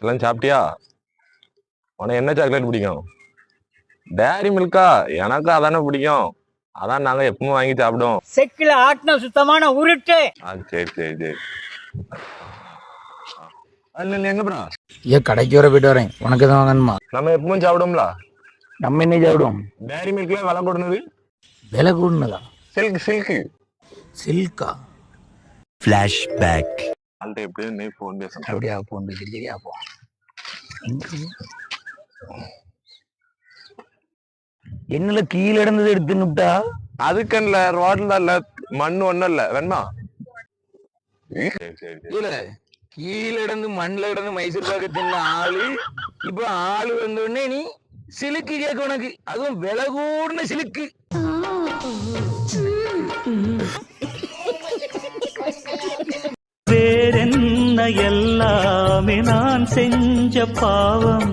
எல்லாம் சாப்பிட்டியா? உனக்கு என்ன சாக்லேட் பிடிக்கும்? டேரி மில்கா? எனக்கு அதானே பிடிக்கும். அதான் நாங்க எப்பவும் வாங்கி சாப்பிடுவோம். செக்கில ஆட்டின சுத்தமான உருட்டு. சரி சரி சரி. அல்ல எங்க ப்ரோ? ஏன் கடைக்கு வர போயிட்டு வரேன். உனக்கு எதுவும் வாங்கணுமா? நம்ம எப்பவும் சாப்பிடுவோம்ல. நம்ம என்ன சாப்பிடுவோம்? டேரி மில்க்ல விலை கூடுனது. விலை கூடுனதா? சில்க். சில்கா? ஃபிளாஷ்பேக். அந்த எப்படி நீ ஃபோன் பேசணும். அப்படியா போன் பேசி சரியா போ. என்னல கீழே இடந்தது எடுத்துன்னுட்டா? அதுக்கல்ல ரோட்ல இல்ல மண் ஒண்ணும் இல்ல வேணுமா? சரி சரி சரி. இல்ல கீழே இடந்து மண்ணில் இடந்து மைசூர் பாக்கு தின்ன ஆளு இப்ப ஆளு வந்தோடனே நீ சிலுக்கு கேட்க உனக்கு, அதுவும் விலை கூடின சிலுக்கு. வேறென்ன எல்லாமே நான் செஞ்ச பாவம்